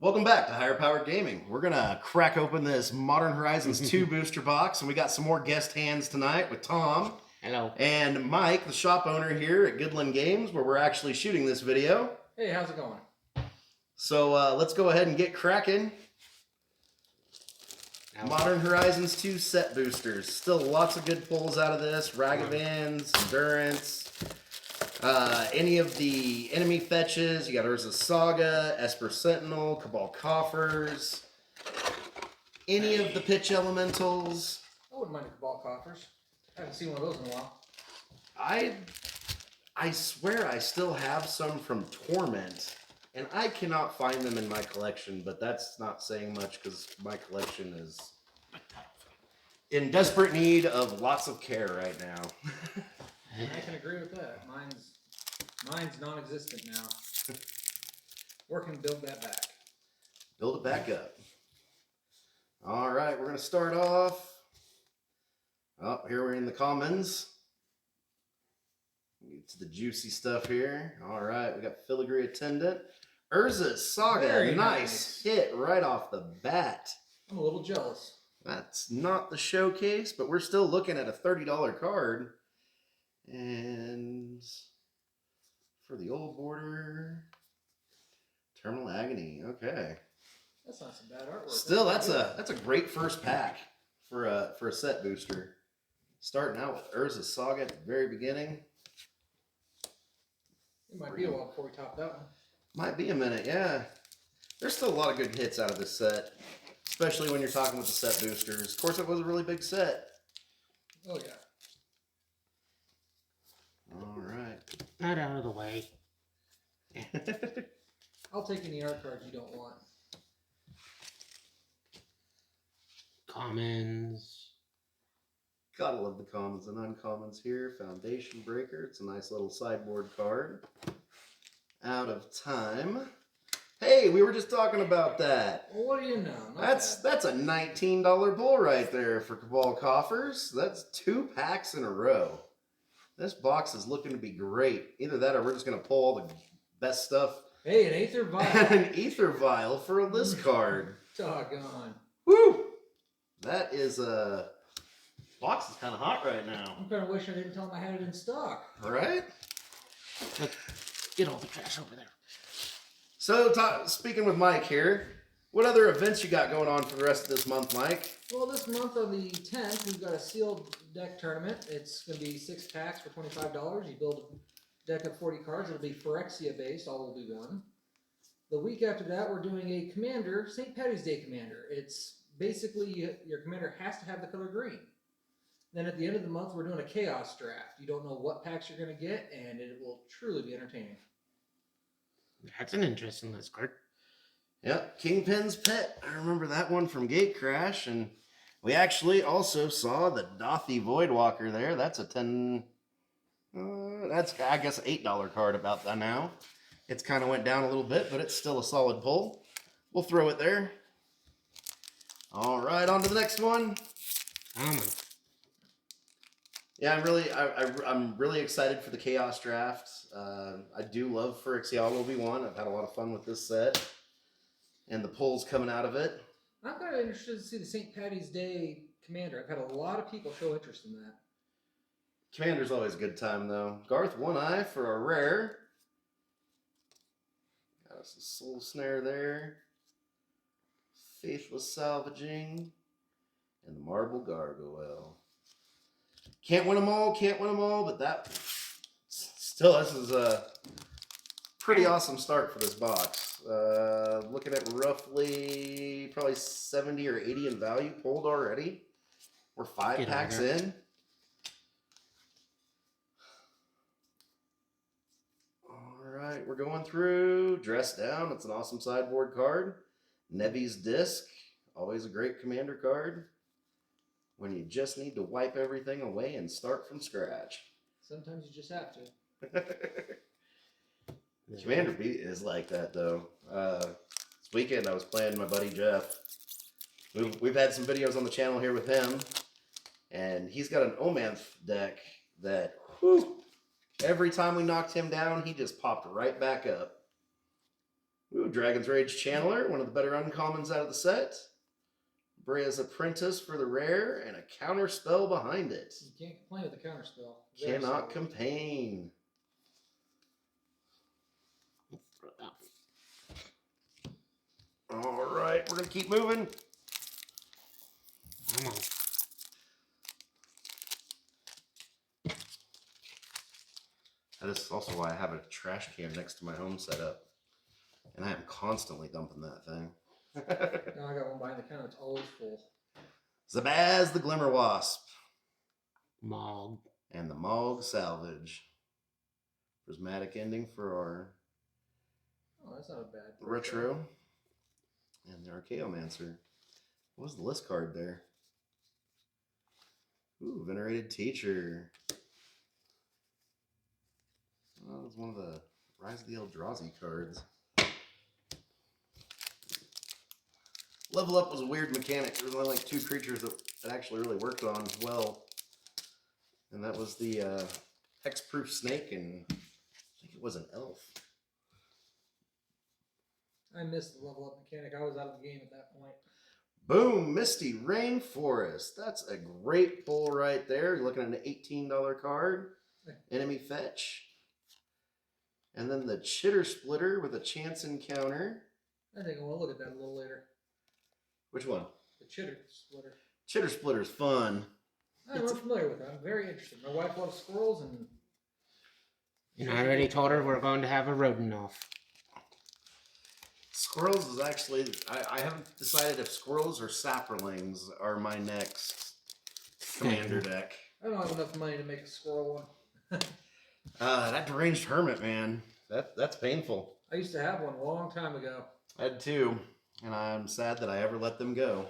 Welcome back to Higher Powered Gaming. We're going to crack open this Modern Horizons 2 booster box, and we got some more guest hands tonight with Tom. Hello. And Mike, the shop owner here at Goodland Games, where we're actually shooting this video. Hey, how's it going? So let's go ahead and get cracking. Modern Horizons 2 set boosters. Still lots of good pulls out of this. Ragavans, Endurance. Any of the enemy fetches. You got Urza's Saga, Esper Sentinel, Cabal Coffers. Any of the pitch elementals. I wouldn't mind the Cabal Coffers. I haven't seen one of those in a while. I swear I still have some from Torment. And I cannot find them in my collection, but that's not saying much because my collection is in desperate need of lots of care right now. I can agree with that. Mine's non-existent now. Working to build that back. Build it back up. All right, we're going to start off. Oh, here we're in the commons. It's the juicy stuff here. All right, we got Filigree Attendant. Urza's Saga, Very nice hit right off the bat. I'm a little jealous. That's not the showcase, but we're still looking at a $30 card. And for the old border, Terminal Agony. Okay. That's not some bad artwork. Still, that's a great first pack for a set booster. Starting out with Urza's Saga at the very beginning. It might be a while before we top that one. Might be a minute, yeah. There's still a lot of good hits out of this set, especially when you're talking with the set boosters. Of course, it was a really big set. Oh, yeah. All right. Not out of the way. I'll take any art cards you don't want. Commons. Gotta love the commons and uncommons here. Foundation Breaker. It's a nice little sideboard card. Out of time. Hey, we were just talking about that. Well, what do you know? That's a $19 pull right there for Cabal Coffers. That's 2 packs in a row. This box is looking to be great. Either that or we're just going to pull all the best stuff. Hey, an Aether Vial. And an Ether Vial for a list card. Doggone. Woo! That is box is kind of hot right now. I'm kind of wishing I didn't tell them I had it in stock. Right? Let's get all the trash over there. So, speaking with Mike here, what other events you got going on for the rest of this month, Mike? Well, this month on the 10th, we've got a sealed deck tournament. It's going to be 6 packs for $25. You build a deck of 40 cards. It'll be Phyrexia based. All will be one. The week after that, we're doing a Commander, St. Patty's Day Commander. It's basically your Commander has to have the color green. Then at the end of the month, we're doing a Chaos Draft. You don't know what packs you're going to get, and it will truly be entertaining. That's an interesting list card. Yep, Kingpin's Pet. I remember that one from Gate Crash, and we actually also saw the Dothy Voidwalker there. That's a that's I guess $8 card about that now. It's kind of went down a little bit, but it's still a solid pull. We'll throw it there. All right, on to the next one. Commons. Yeah, I'm really excited for the Chaos Draft. I do love Phyrexia Obi-Wan. I've had a lot of fun with this set. And the pulls coming out of it. I'm kind of interested to see the St. Patty's Day Commander. I've had a lot of people show interest in that. Commander's always a good time, though. Garth, One Eye for a rare. Got us a Soul Snare there. Faithless Salvaging. And the Marble Gargoyle. Can't win them all, but that... Still, this is a pretty awesome start for this box. Looking at roughly probably 70 or 80 in value pulled already. We're 5 packs in. All right, we're going through. Dress Down. It's an awesome sideboard card. Nevi's Disc. Always a great commander card. When you just need to wipe everything away and start from scratch. Sometimes you just have to. Commander Beat is like that, though. This weekend I was playing my buddy Jeff. We've had some videos on the channel here with him, and he's got an Omanth deck that, whew, every time we knocked him down, he just popped right back up. Ooh, Dragon's Rage Channeler, one of the better uncommons out of the set. Brea's Apprentice for the rare, and a counter spell behind it. You can't complain with the counter spell. Very Cannot solid. complain. Throw that. All right, we're gonna keep moving. Come on. That is also why I have a trash can next to my home setup, and I am constantly dumping that thing. Now I got one behind the counter. It's always full. Zabaz the Glimmer Wasp Mog. and the Mog Salvage. Prismatic ending for our Oh, that's not a bad retro. And the Archaeomancer. What was the list card there? Ooh, Venerated Teacher. Oh, that was one of the Rise of the Eldrazi cards. Level Up was a weird mechanic. There was only like 2 creatures that actually really worked on well. And that was the Hexproof Snake, and I think it was an elf. I missed the level up mechanic. I was out of the game at that point. Boom, Misty Rainforest. That's a great pull right there. You're looking at an $18 card. Enemy fetch. And then the Chitter Splitter with a chance encounter. I think we'll look at that a little later. Which one? The Chitter Splitter. Chitter Splitter's fun. I'm unfamiliar with it. I'm very interested. My wife loves squirrels, and And I already told her we're going to have a rodent off. Squirrels is actually, I haven't decided if Squirrels or Saprolings are my next commander deck. I don't have enough money to make a squirrel one. That Deranged Hermit, man. That's painful. I used to have one a long time ago. I had 2, and I'm sad that I ever let them go.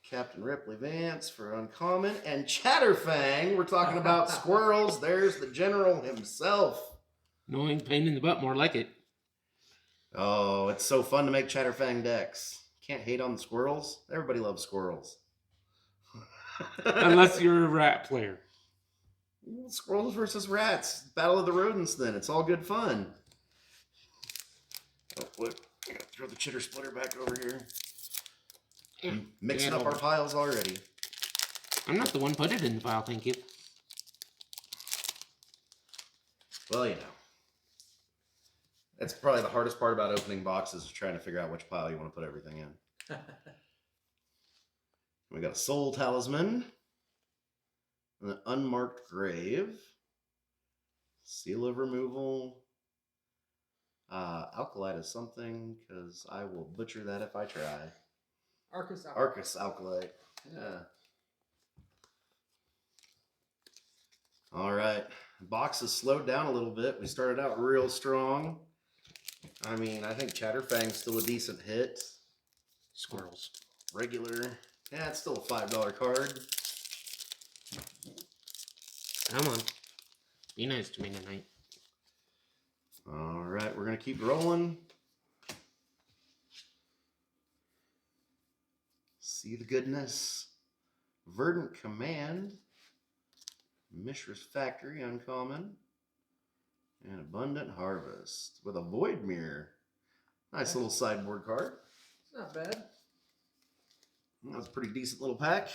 Captain Ripley Vance for uncommon, and Chatterfang. We're talking about squirrels. There's the general himself. Annoying pain in the butt, more like it. Oh, it's so fun to make Chatterfang decks. Can't hate on the squirrels. Everybody loves squirrels. Unless you're a rat player. Squirrels versus rats. Battle of the rodents then. It's all good fun. Oh, what? I gotta throw the Chitter Splitter back over here. Mixing up our piles already. I'm not the one put it in the pile, thank you. Well, you know. That's probably the hardest part about opening boxes, is trying to figure out which pile you want to put everything in. We got a Soul Talisman. An Unmarked Grave. Seal of Removal. Alkalite is something, because I will butcher that if I try. Arcus Alcalite. Arcus Alkalite. Yeah. All right. Box has slowed down a little bit. We started out real strong. I mean, I think Chatterfang's still a decent hit. Squirrels. Regular. Yeah, it's still a $5 card. Come on. Be nice to me tonight. All right, we're going to keep rolling. See the goodness. Verdant Command. Mishra's Factory, uncommon. And Abundant Harvest with a Void Mirror. Nice little sideboard card. It's not bad. That's a pretty decent little pack.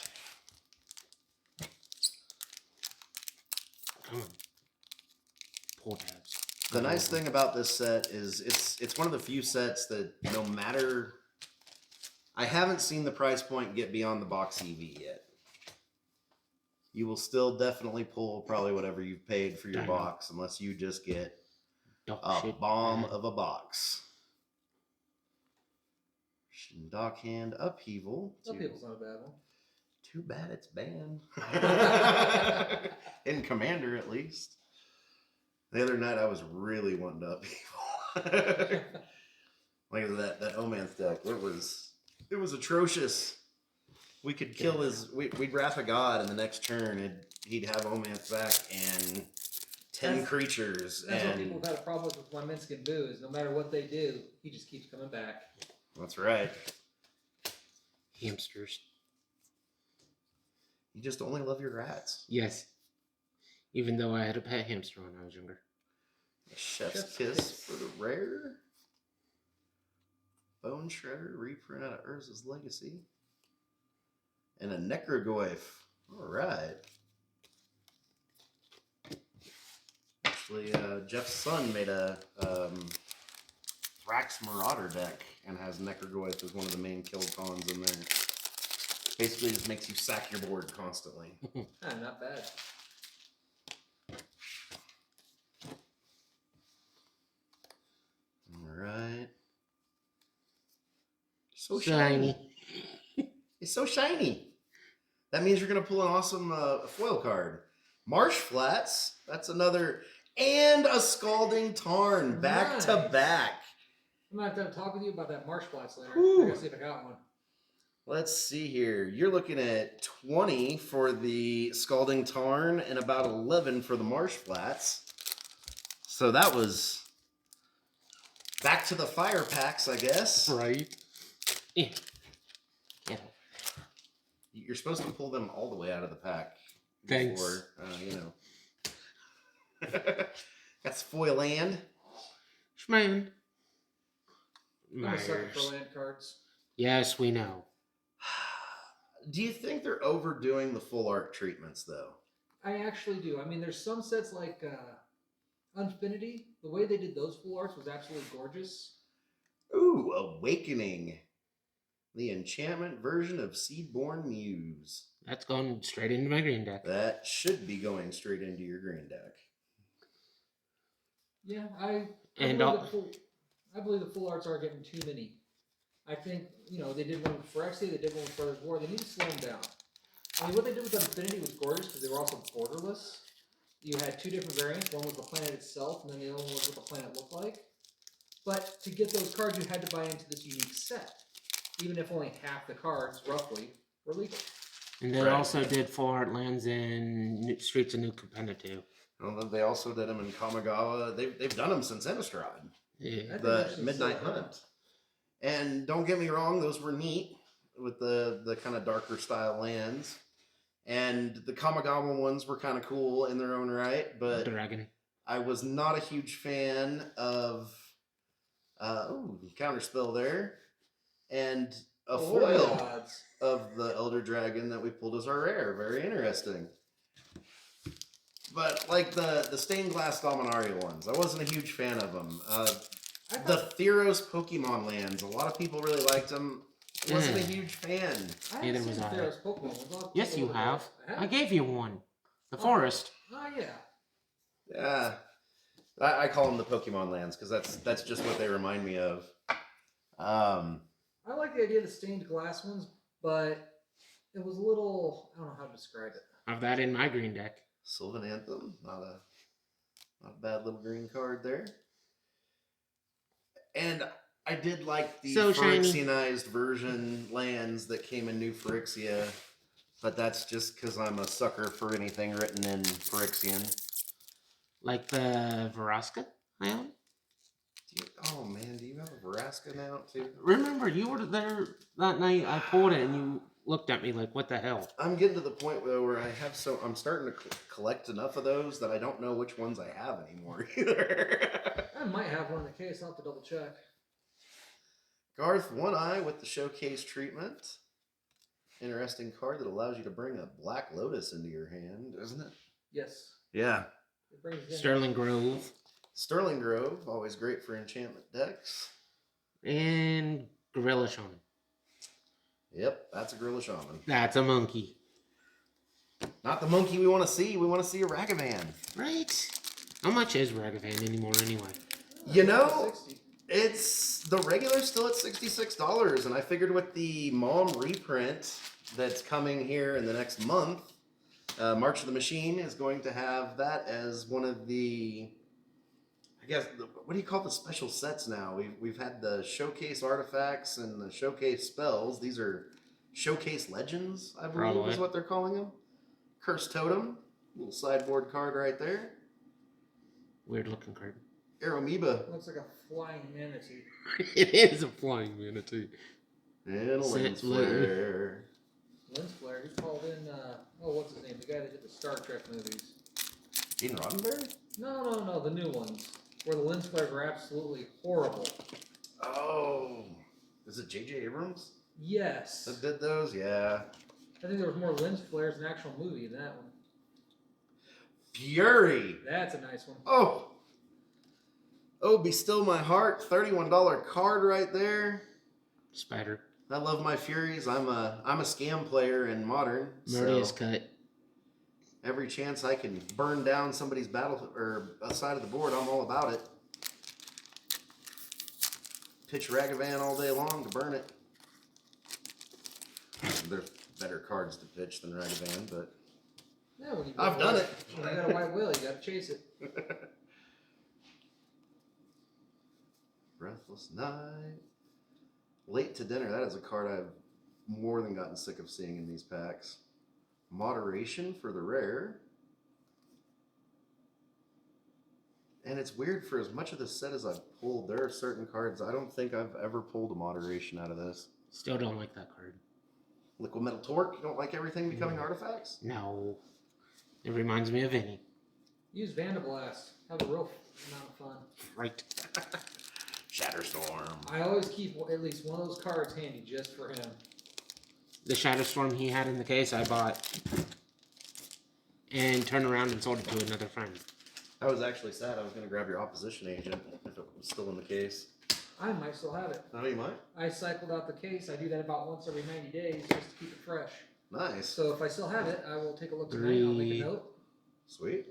Come on. Pull tabs. The nice thing about this set is it's one of the few sets that no matter... I haven't seen the price point get beyond the box EV yet. You will still definitely pull probably whatever you've paid for your box, unless you just get a bomb of a box. Dockhand Upheaval. Upheaval's not a bad one. Too bad it's banned. In Commander, at least. The other night, I was really wanting to Upheaval. Like that Omanth deck. It was atrocious. We could kill we'd Wrath of God in the next turn. He'd have Omanth back and 10 creatures. That's what people have had a problem with my Minskin Boo, is no matter what they do, he just keeps coming back. That's right. Hamsters. You just only love your rats. Yes. Even though I had a pet hamster when I was younger. Chef's Kiss for the rare. Bone Shredder reprint out of Urza's Legacy. And a Necrogoyf. Alright. Actually, Jeff's son made a Thrax Marauder deck and has Necrogoyf as one of the main kill cons in there. Basically just makes you sack your board constantly. Not bad. Alright. So Shiny. It's so shiny. That means you're going to pull an awesome foil card. Marsh Flats. That's another. And a Scalding Tarn. Back to back. I'm going to have to talk with you about that Marsh Flats later. Whew. I got to see if I got one. Let's see here. You're looking at 20 for the Scalding Tarn and about 11 for the Marsh Flats. So that was back to the fire packs, I guess. Right. Yeah. You're supposed to pull them all the way out of the pack. Thanks. Before, you know. That's foil land. Schman. I'm a sucker for land cards. Yes, we know. Do you think they're overdoing the full art treatments, though? I actually do. I mean, there's some sets like Unfinity. The way they did those full arts was absolutely gorgeous. Ooh, Awakening. The enchantment version of Seedborn Muse. That's going straight into my green deck. That should be going straight into your green deck. Yeah, I believe the full arts are getting too many. I think, you know, they did one with Phyrexia, they did one with Brothers War. They need to slow them down. I mean, what they did with Infinity was gorgeous because they were also borderless. You had two different variants. One was the planet itself, and then the other one was what the planet looked like. But to get those cards, you had to buy into this unique set, even if only half the cards, roughly, were legal. And they also did full art lands in Streets of New Capenna too. Well, they also did them in Kamigawa. They've done them since Innistrad. Yeah. The Midnight Hunt. And don't get me wrong, those were neat with the kind of darker style lands. And the Kamigawa ones were kind of cool in their own right, but Dragon. I was not a huge fan of counterspell there. And a foil of the Elder Dragon that we pulled as our rare. Very interesting. But like the Stained Glass Dominaria ones, I wasn't a huge fan of them. The Theros Pokemon lands, a lot of people really liked them. Wasn't a huge fan. Neither was I. Theros Pokemon. Yes, you have. I gave you one. The Forest. Oh, yeah. Yeah. I call them the Pokemon lands because that's just what they remind me of. I like the idea of the stained glass ones, but it was a little, I don't know how to describe it. I have that in my green deck. Sylvan Anthem, not a bad little green card there. And I did like the Phyrexianized version lands that came in New Phyrexia, but that's just because I'm a sucker for anything written in Phyrexian. Like the Veraska Island? Oh man, do you have a Veraska now too? Remember, you were there that night. I pulled it and you looked at me like, what the hell? I'm getting to the point where I'm starting to collect enough of those that I don't know which ones I have anymore either. I might have one in the case. I'll have to double check. Garth One Eye with the Showcase treatment. Interesting card that allows you to bring a Black Lotus into your hand, isn't it? Yes. Yeah. It brings in Sterling Grove. Sterling Grove, always great for enchantment decks. And Gorilla Shaman. Yep, that's a Gorilla Shaman. That's a monkey. Not the monkey we want to see. We want to see a Ragavan. Right. How much is Ragavan anymore anyway? You know, it's the regular still at $66, and I figured with the Mom reprint that's coming here in the next month, March of the Machine is going to have that as one of the, I guess, what do you call the special sets now? We've had the Showcase Artifacts and the Showcase Spells. These are Showcase Legends, I believe is what they're calling them. Cursed Totem, little sideboard card right there. Weird looking card. Aeromoeba. Looks like a flying manatee. It is a flying manatee. And a Lens Flare. Lens Flare, he called in, what's his name? The guy that did the Star Trek movies. Gene Roddenberry? No, the new ones. Where the Lens Flares were absolutely horrible. Oh. Is it J.J. Abrams Yes. that did those? Yeah. I think there was more lens flares in the actual movie than that one. Fury. That's a nice one. Oh. Oh, be still my heart. $31 card right there. Spider. I love my Furies. I'm a scam player in Modern. Murderous So cut. every chance I can burn down somebody's battle or a side of the board, I'm all about it. Pitch Ragavan all day long to burn it. There's better cards to pitch than Ragavan, but Yeah, when you I've done it. When you got a white whale, you gotta chase it. Breathless Night. Late to Dinner. That is a card I've more than gotten sick of seeing in these packs. Moderation for the rare. And it's weird, for as much of this set as I've pulled, there are certain cards I don't think I've ever pulled a Moderation out of this. Still don't like that card. Liquid Metal Torque. You don't like everything becoming artifacts? No. It reminds me of any. Use Vandablast. Have a real amount of fun. Right. Shatterstorm. I always keep at least one of those cards handy just for him. The Shatterstorm he had in the case, I bought. And turned around and sold it to another friend. I was actually sad. I was going to grab your opposition agent if it was still in the case. I might still have it. Oh, you might? I cycled out the case. I do that about once every 90 days just to keep it fresh. Nice. So if I still have it, I will take a look tonight. I'll make a note. Sweet.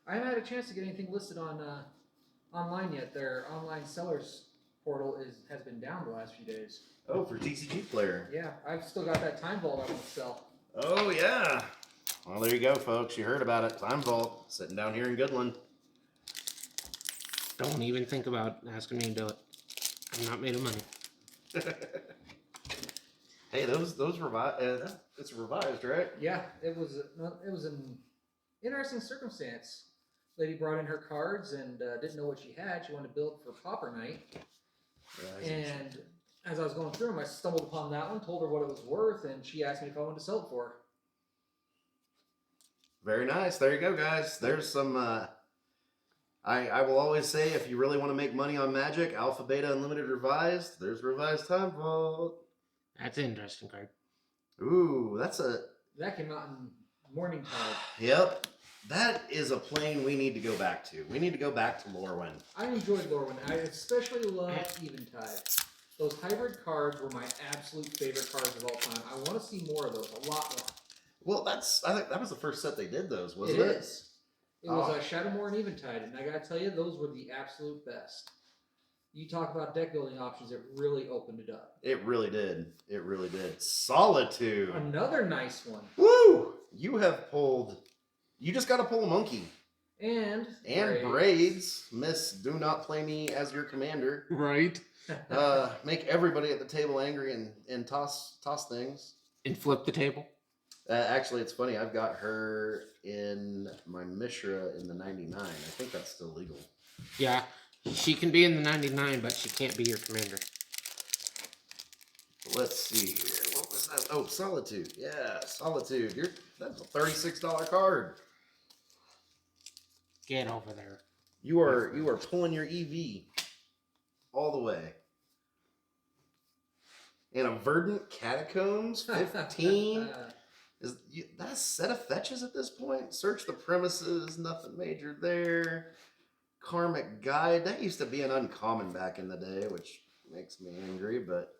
I haven't had a chance to get anything listed on online yet. Their online sellers portal has been down the last few days. Oh, for TCG player. Yeah, I've still got that time vault I want to sell. Oh, yeah. Well, there you go, folks. You heard about it. Time Vault. Sitting down here in Goodland. Don't even think about asking me to do it. I'm not made of money. Hey, those revised. It's revised, right? Yeah, it was an interesting circumstance. Lady brought in her cards and didn't know what she had. She wanted to build for Pauper Night. And as I was going through them, I stumbled upon that one, told her what it was worth, and she asked me if I wanted to sell it for her. Very nice. There you go, guys. There's some. I will always say, if you really want to make money on Magic, Alpha, Beta, Unlimited, Revised. There's Revised Time Vault. That's an interesting card. Ooh, That came out in Morningtide. Yep. That is a plane we need to go back to. We need to go back to Lorwyn. I enjoyed Lorwyn. I especially loved Eventide. Those hybrid cards were my absolute favorite cards of all time. I want to see more of those, a lot more. Well, I think that was the first set they did those, wasn't It it? is. It was Shadowmoor and Eventide, and I gotta tell you, those were the absolute best. You talk about deck building options, it really opened it up. It really did. It really did. Solitude. Another nice one. Woo! You just got to pull a monkey. And Braids. Miss, do not play me as your commander. Right. Make everybody at the table angry and toss things. And flip the table. Actually, it's funny. I've got her in my Mishra in the 99. I think that's still legal. Yeah. She can be in the 99, but she can't be your commander. Let's see here. What was that? Oh, Solitude. Yeah, Solitude. That's a $36 card. Get over there. You are pulling your EV all the way. And a Verdant Catacombs 15. That a set of fetches at this point? Search the Premises, nothing major there. Karmic Guide, that used to be an uncommon back in the day, which makes me angry, but...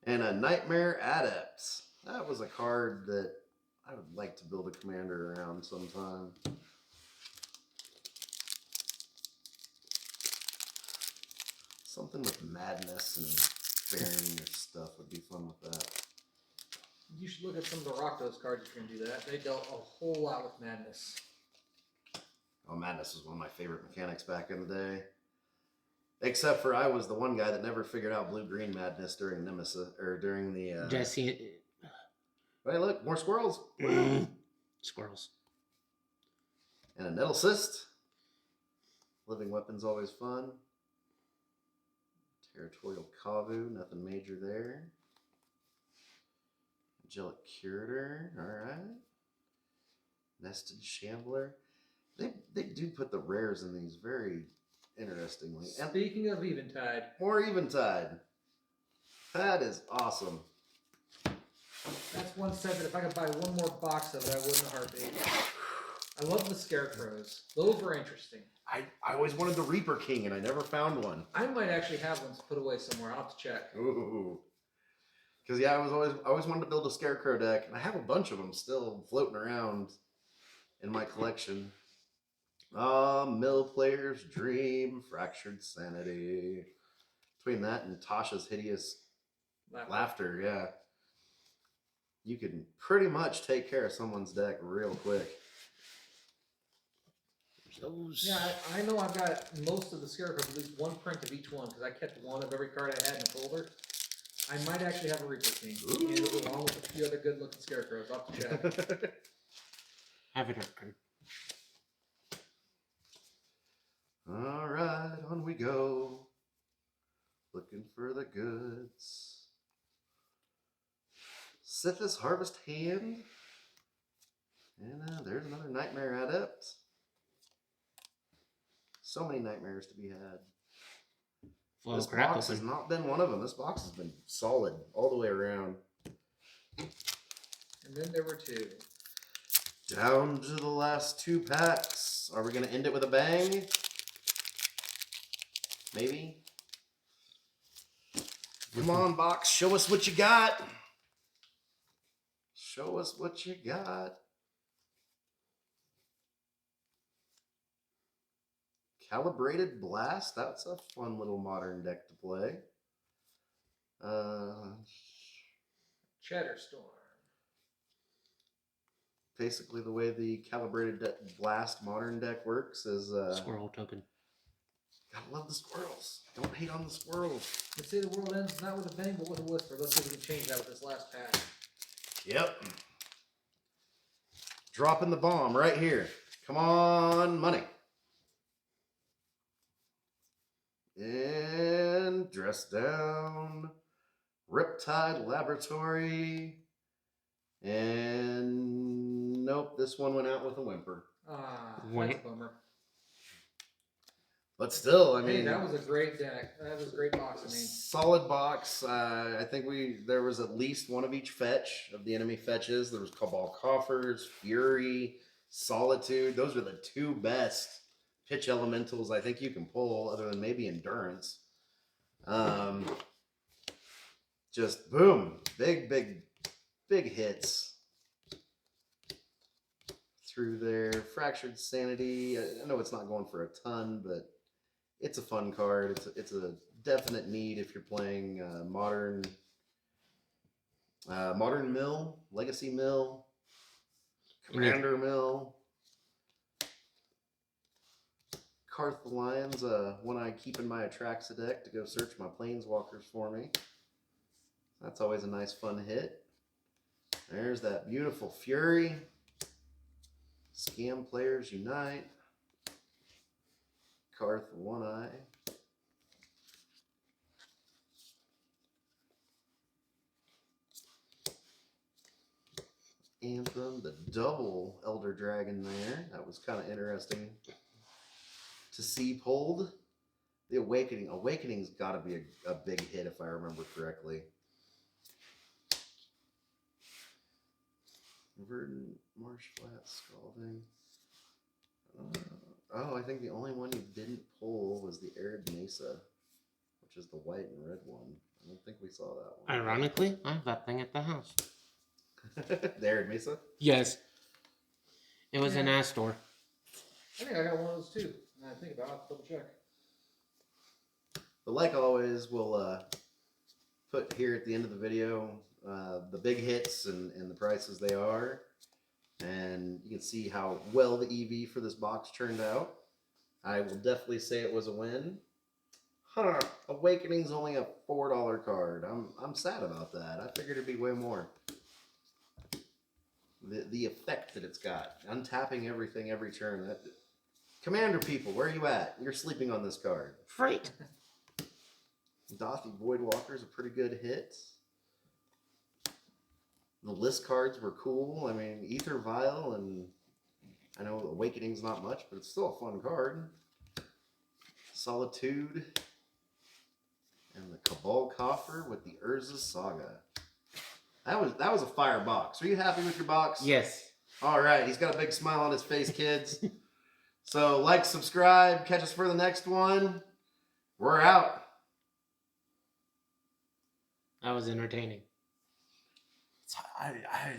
And a Nightmare Adept. That was a card that I would like to build a commander around sometime. Something with madness and burying your stuff would be fun with that. you should look at some of the Rakdos cards if you're going to do that. They dealt a whole lot with Madness. Oh, Madness was one of my favorite mechanics back in the day. Except for I was the one guy that never figured out Blue-Green Madness during Nemesis, or during the... Jesse... Hey, look, more squirrels. Squirrels. And a Nettle Cyst. Living Weapon's always fun. Territorial Kavu, nothing major there. Angelic Curator, alright. Nested Shambler. They do put the rares in these very interestingly. Speaking of Eventide. More Eventide. That is awesome. That's one set that if I could buy one more box of it, I would in a heartbeat. I love the scarecrows. Those were interesting. I always wanted the Reaper King, and I never found one. I might actually have one to put away somewhere. I'll have to check. Ooh. Because yeah, I always wanted to build a Scarecrow deck, and I have a bunch of them still floating around in my collection. Mill Player's Dream, Fractured Sanity. Between that and Tasha's Hideous Laughter, yeah. You can pretty much take care of someone's deck real quick. Those. Yeah, I know I've got most of the scarecrows, at least one print of each one, because I kept one of every card I had in a folder. I might actually have a Reaper King, and along with a few other good looking scarecrows. I'll have to check. Have it open. Alright, on we go. Looking for the goods. Sithis Harvest Hand. And there's another Nightmare Adept. So many nightmares to be had. Flow This crackle box has thing. not been one of them. This box has been solid all the way around. And then there were two. Down to the last 2 packs. Are we going to end it with a bang? Maybe? Come on, box. Show us what you got. Show us what you got. Calibrated Blast. That's a fun little modern deck to play. Cheddar Storm. Basically, the way the Calibrated Blast modern deck works is... Squirrel token. Gotta love the squirrels. Don't hate on the squirrels. Let's say the world ends not with a bang, but with a whisper. Let's see if we can change that with this last pack. Yep. Dropping the bomb right here. Come on, money. And Dress Down. Riptide Laboratory. And nope, this one went out with a whimper. That's a bummer. But still, I mean, Hey, that was a great deck. That was a great box. I mean, solid box. I think there was at least one of each fetch of the enemy fetches. There was Cabal Coffers, Fury, Solitude. Those are the 2 best pitch elementals I think you can pull, other than maybe Endurance. Just boom, big hits through there. Fractured Sanity. I know it's not going for a ton, but it's a fun card. It's a definite need if you're playing modern Mill, Legacy Mill, Commander Mill. Karth the Lion's one I keep in my Atraxa deck to go search my Planeswalkers for me. That's always a nice fun hit. There's that beautiful Fury. Scam Players Unite. Karth One Eye. Anthem, the double Elder Dragon there. That was kind of interesting to see pulled. The Awakening. Awakening's got to be a big hit if I remember correctly. Verdant, Marsh Flat, Scalding. Oh, I think the only one you didn't pull was the Arid Mesa, which is the white and red one. I don't think we saw that one. Ironically, I have that thing at the house. The Arid Mesa? Yes. It was an Astor. I think I got one of those too. Now I think about it, I'll have to double check. But like always, we'll put here at the end of the video the big hits and the prices they are. And you can see how well the EV for this box turned out. I will definitely say it was a win. Awakening's only a $4 card. I'm sad about that. I figured it'd be way more. The effect that it's got. Untapping everything every turn. Commander people, where are you at? You're sleeping on this card. Freight. Dothy Voidwalker is a pretty good hit. The list cards were cool. I mean, Ether Vial, and I know Awakening's not much, but it's still a fun card. Solitude. And the Cabal Coffer with the Urza Saga. That was a fire box. Are you happy with your box? Yes. All right. He's got a big smile on his face, kids. So like, subscribe, catch us for the next one. We're out. That was entertaining. I